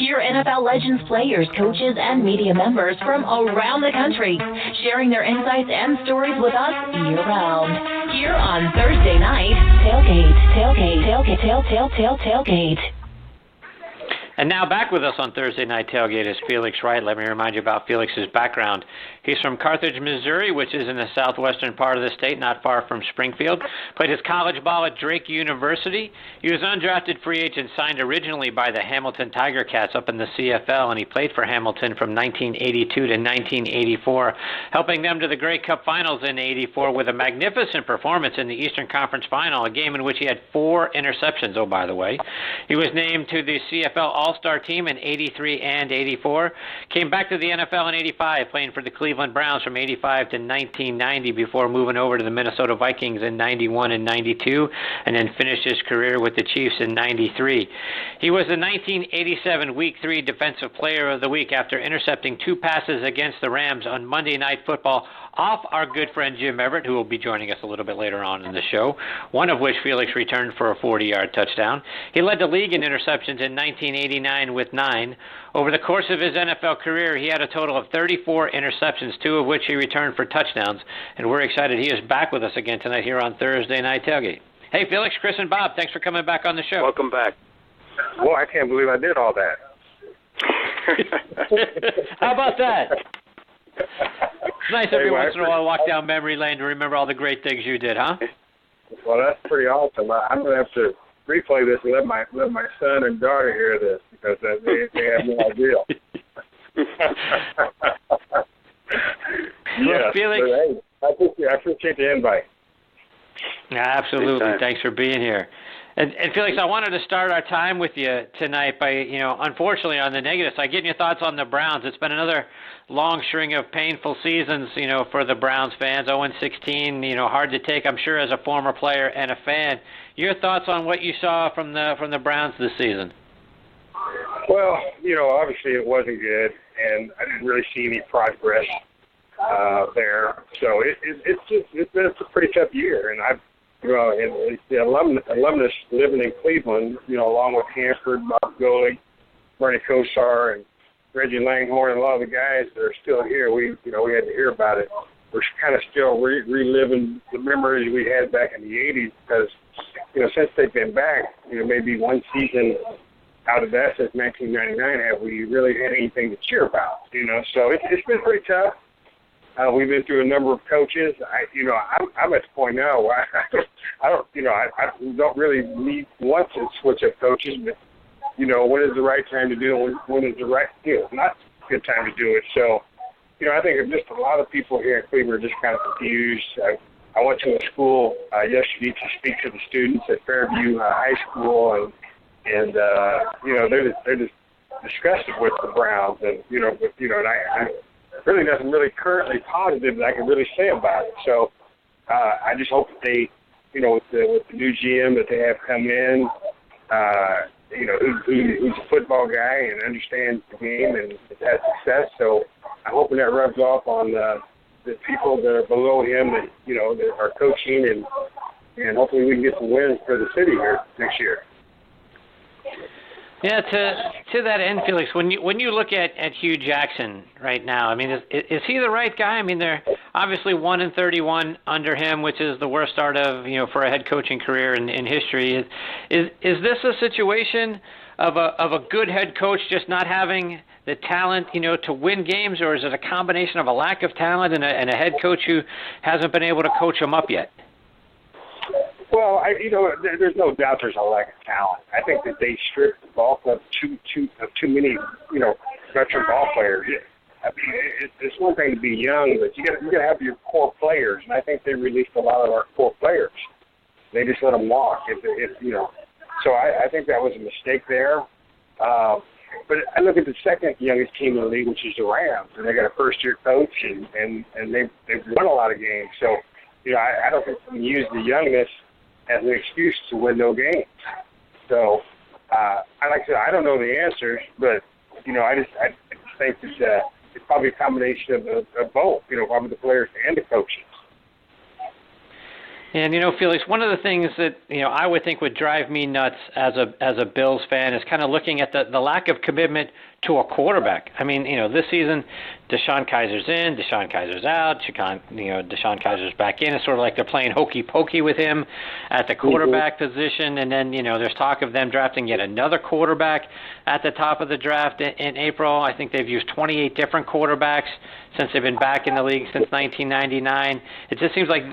Hear NFL legends, players, coaches, and media members from around the country sharing their insights and stories with us year-round. Here on Thursday night, Tailgate. And now back with us on Thursday Night Tailgate is Felix Wright. Let me remind you about Felix's background. He's from Carthage, Missouri, which is in the southwestern part of the state, not far from Springfield. Played his college ball at Drake University. He was an undrafted free agent signed originally by the Hamilton Tiger Cats up in the CFL, and he played for Hamilton from 1982 to 1984, helping them to the Grey Cup Finals in '84 with a magnificent performance in the Eastern Conference Final, a game in which he had 4 interceptions, oh, by the way. He was named to the CFL All-Star team in '83 and '84. Came back to the NFL in '85, playing for the Cleveland Browns from '85 to 1990 before moving over to the Minnesota Vikings in '91 and '92, and then finished his career with the Chiefs in '93. He was the 1987 Week 3 Defensive Player of the Week after intercepting 2 passes against the Rams on Monday Night Football off our good friend Jim Everett, who will be joining us a little bit later on in the show, one of which Felix returned for a 40-yard touchdown. He led the league in interceptions in 1989 with 9. Over the course of his NFL career, he had a total of 34 interceptions, 2 of which he returned for touchdowns, and we're excited he is back with us again tonight here on Thursday Night Tailgate. Hey, Felix, Chris, and Bob, thanks for coming back on the show. Welcome back. Well, I can't believe I did all that. How about that? It's nice every once in a while to walk down memory lane to remember all the great things you did, huh? Well, that's pretty awesome. I'm going to have to replay this and let my son and daughter hear this because they have no idea. Well, Felix, hey, I appreciate the invite. Absolutely. Thanks for being here. And Felix, I wanted to start our time with you tonight by, unfortunately on the negative side, getting your thoughts on the Browns. It's been another long string of painful seasons, for the Browns fans. 0-16, hard to take, I'm sure, as a former player and a fan. Your thoughts on what you saw from the Browns this season? Well, obviously it wasn't good, and I didn't really see any progress there. So it's been a pretty tough year, and and the alumnus living in Cleveland, along with Hanford, Bob Golick, Bernie Kosar, and Reggie Langhorne, and a lot of the guys that are still here, we had to hear about it. We're kind of still reliving the memories we had back in the 80s because, since they've been back, maybe one season out of that since 1999 have we really had anything to cheer about, So it's been pretty tough. We've been through a number of coaches. I'm at the point now where I don't really want to switch up coaches, but when is the right time to do it? When is the right, not a good time to do it. So, I think just a lot of people here in Cleveland are just kind of confused. I went to a school yesterday to speak to the students at Fairview High School, and they're just disgusted with the Browns, and and I really nothing really currently positive that I can really say about it. So I just hope that they, with the new GM that they have come in, who's a football guy and understands the game and has had success. So I'm hoping that rubs off on the people that are below him that that are coaching, and hopefully we can get some wins for the city here next year. Yeah, to that end, Felix, when you look at Hue Jackson right now, I mean, is he the right guy? I mean, they're obviously 1-31 under him, which is the worst start of for a head coaching career in history. Is this a situation of a good head coach just not having the talent to win games, or is it a combination of a lack of talent and a head coach who hasn't been able to coach him up yet? Well, there's no doubt there's a lack of talent. I think that they stripped the ball club too many, veteran ball players. I mean, it's one thing to be young, but you got to have your core players, and I think they released a lot of our core players. They just let them walk. So I think that was a mistake there. But I look at the second youngest team in the league, which is the Rams, and they got a first-year coach, and they've won a lot of games. So I don't think we can use the youngness as an excuse to win no games. So, like I said, I don't know the answers, but I just think that it's probably a combination of both. Probably the players and the coaches. And Felix, one of the things that I would think would drive me nuts as a Bills fan is kind of looking at the lack of commitment to a quarterback. I mean, this season, Deshaun Kaiser's in, Deshaun Kaiser's out, Deshaun Kaiser's back in. It's sort of like they're playing hokey pokey with him at the quarterback position, and then there's talk of them drafting yet another quarterback at the top of the draft in April. I think they've used 28 different quarterbacks since they've been back in the league since 1999. It just seems like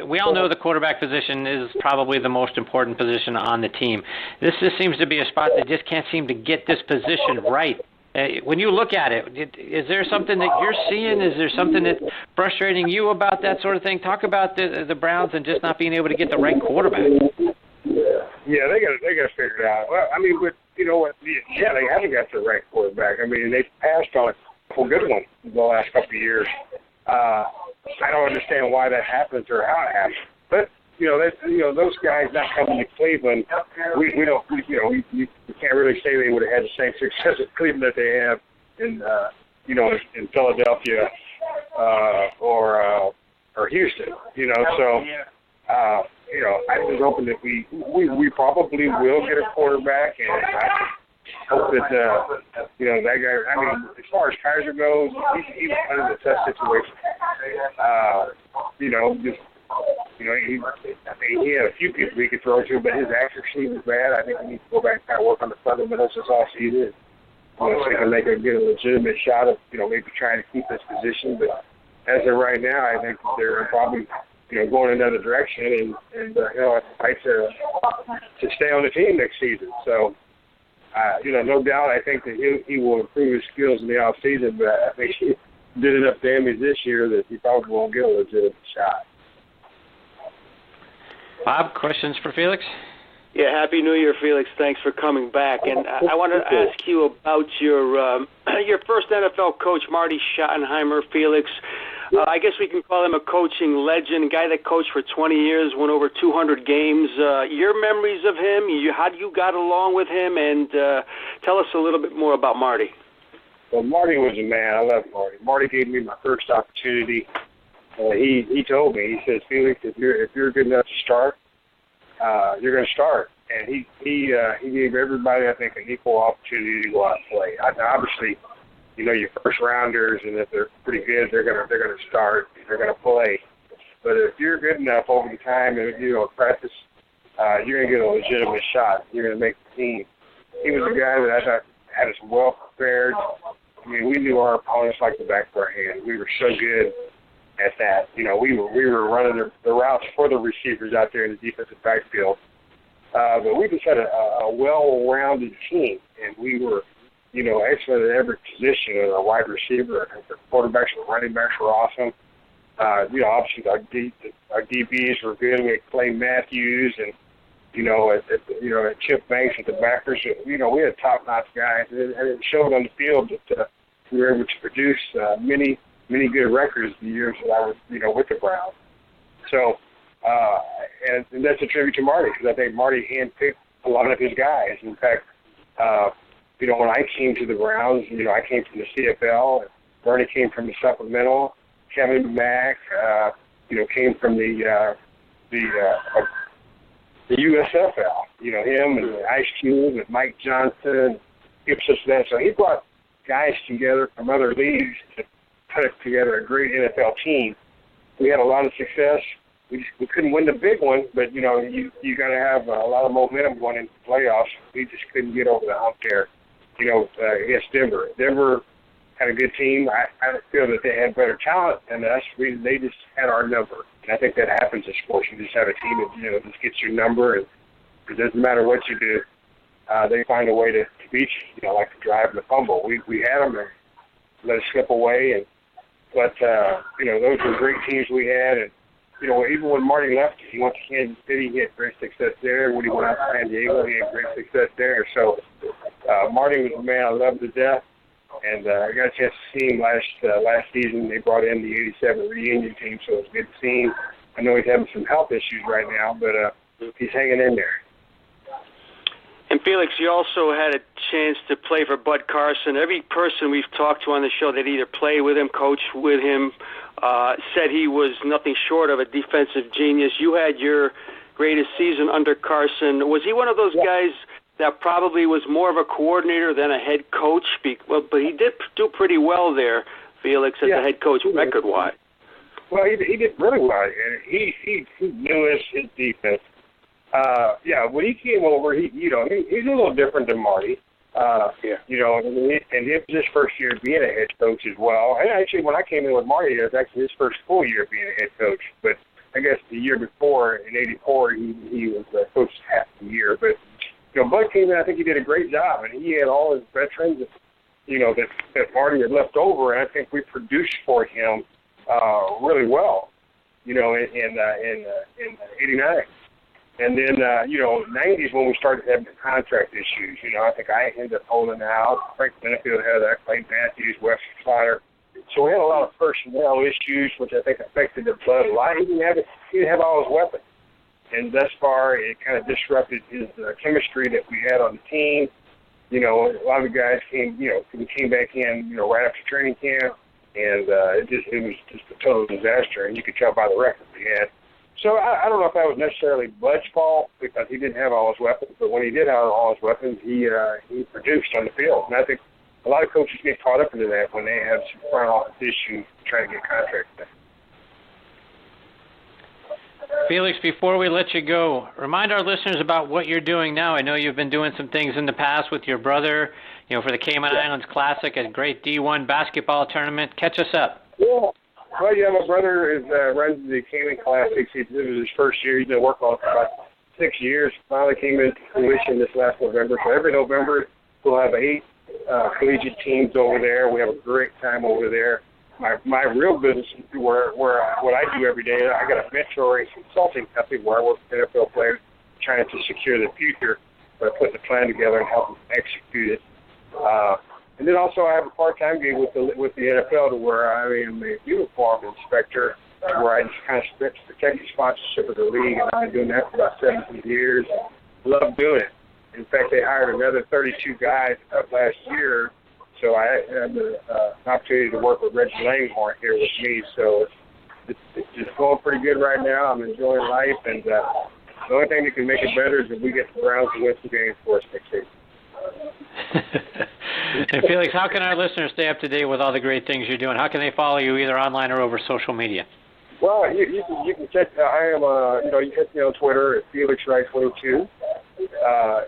we all know the quarterback position is probably the most important position on the team. This just seems to be a spot that just can't seem to get this position right. When you look at it, is there something that you're seeing? Is there something that's frustrating you about that sort of thing? Talk about the Browns and just not being able to get the right quarterback. Yeah, they got to figure it out. Well, I mean, but you know what? Yeah, they haven't got the right quarterback. I mean, they passed on a couple good ones the last couple of years. I don't understand why that happens or how it happens. But those guys not coming to Cleveland, we can't really say they would have had the same success at Cleveland that they have in Philadelphia or Houston. So I was hoping that we probably will get a quarterback, and I hope that that guy. I mean, as far as Kaiser goes, he was kind of a tough situation. He had a few people he could throw to, but his accuracy was bad. I think he needs to go back and work on the fundamentals this offseason. So he can get a legitimate shot of, maybe trying to keep this position. But as of right now, I think they're probably, going another direction and fight to stay on the team next season. So, no doubt, I think that he will improve his skills in the offseason, but I think he did enough damage this year that he probably won't get a legitimate shot. Bob, questions for Felix? Yeah, Happy New Year, Felix. Thanks for coming back. And I wanted to ask you about your first NFL coach, Marty Schottenheimer, Felix. I guess we can call him a coaching legend, a guy that coached for 20 years, won over 200 games. Your memories of him, how you got along with him, and tell us a little bit more about Marty. Well, Marty was a man. I love Marty. Marty gave me my first opportunity. He told me, he says, Felix, if you're good enough to start, you're going to start. And he gave everybody, I think, an equal opportunity to go out and play. Obviously, your first rounders, and if they're pretty good, they're going to start. They're going to play. But if you're good enough over the time and practice, you're going to get a legitimate shot. You're going to make the team. He was a guy that I thought had us well prepared. I mean, we knew our opponents like the back of our hand. We were so good at that. We were running the routes for the receivers out there in the defensive backfield. But we just had a well-rounded team, and we were, excellent at every position. Our wide receiver, our quarterbacks, and running backs were awesome. Obviously our DBs were good. We had Clay Matthews and, at Chip Banks at the backers. We had top-notch guys, and it showed on the field that we were able to produce many good records the years that I was, with the Browns. So, and that's a tribute to Marty, because I think Marty handpicked a lot of his guys. In fact, when I came to the Browns, I came from the CFL, and Bernie came from the supplemental, Kevin Mack, came from the USFL, him and IceCube and Mike Johnson, Gibson Smith. So he brought guys together from other leagues to put together a great NFL team. We had a lot of success. We couldn't win the big one, but, you got to have a lot of momentum going into the playoffs. We just couldn't get over the hump there, against Denver. Denver had a good team. I feel that they had better talent than us. They just had our number. And I think that happens in sports. You just have a team that, just gets your number, and it doesn't matter what you do. They find a way to beat you, like the drive and the fumble. We had them and let us slip away. But those were great teams we had. And, even when Marty left, he went to Kansas City, he had great success there. When he went out to San Diego, he had great success there. So Marty was a man I loved to death. And I got a chance to see him last season. They brought in the 87 reunion team, so it was good to see him. I know he's having some health issues right now, but he's hanging in there. And Felix, you also had a chance to play for Bud Carson. Every person we've talked to on the show that either played with him, coached with him, said he was nothing short of a defensive genius. You had your greatest season under Carson. Was he one of those guys that probably was more of a coordinator than a head coach? But he did do pretty well there, Felix, as a head coach record-wise. Well, he did really well, and he knew his defense. When he came over, he's a little different than Marty. You know, and it was his first year being a head coach as well. And actually, when I came in with Marty, it was actually his first full year being a head coach. But I guess the year before, in '84, he was coached half the year. But you know, Bud came in. I think he did a great job, and he had all his veterans, that Marty had left over, and I think we produced for him really well. You know, in '89. And then, 90s when we started having the contract issues. You know, I think I ended up holding out. Frank Benefield had that, Clay Matthews, Wes Slaughter. So we had a lot of personnel issues, which I think affected the Bud a lot. He didn't have all his weapons. And thus far, it kind of disrupted his chemistry that we had on the team. You know, a lot of the guys came back in, right after training camp. And it was just a total disaster. And you could tell by the record we had. So I don't know if that was necessarily Bud's fault because he didn't have all his weapons, but when he did have all his weapons, he produced on the field. And I think a lot of coaches get caught up into that when they have some front office issues trying to get contracts done. Felix, before we let you go, remind our listeners about what you're doing now. I know you've been doing some things in the past with your brother, for the Cayman Islands Classic, a great D1 basketball tournament. Catch us up. Yeah. Well, my brother runs the Cayman Classics. This was his first year. He's been working on it for about 6 years. Finally came into fruition this last November. So every November, we'll have 8 collegiate teams over there. We have a great time over there. My real business is where what I do every day. I got a mentoring consulting company where I work with NFL players trying to secure the future by putting the plan together and helping them execute it. And then also I have a part-time gig with the NFL to where I am a uniform inspector where I just kind of protect the sponsorship of the league. And I've been doing that for about 17 years. Love doing it. In fact, they hired another 32 guys up last year. So I had an opportunity to work with Reggie Langhorn here with me. So it's just going pretty good right now. I'm enjoying life. And the only thing that can make it better is if we get the Browns to win some games for us next season. And Felix, how can our listeners stay up to date with all the great things you're doing? How can they follow you either online or over social media? Well, you can check. I am, you can catch me on Twitter at Felix Wright 22,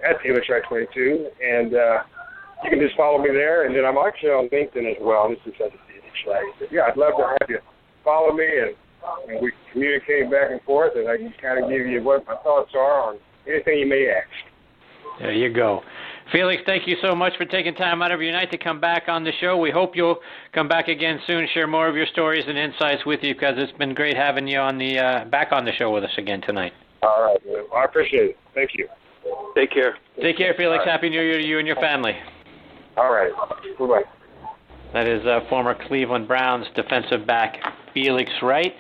at Felix Wright 22, and you can just follow me there. And then I'm actually on LinkedIn as well. This is at Felix Wright. But yeah, I'd love to have you follow me, and we communicate back and forth, and I can kind of give you what my thoughts are on anything you may ask. There you go. Felix, thank you so much for taking time out of your night to come back on the show. We hope you'll come back again soon, share more of your stories and insights with you, because it's been great having you on the back on the show with us again tonight. All right. I appreciate it. Thank you. Take care. Take care, Felix. Right. Happy New Year to you and your family. All right. Bye-bye. That is former Cleveland Browns defensive back Felix Wright.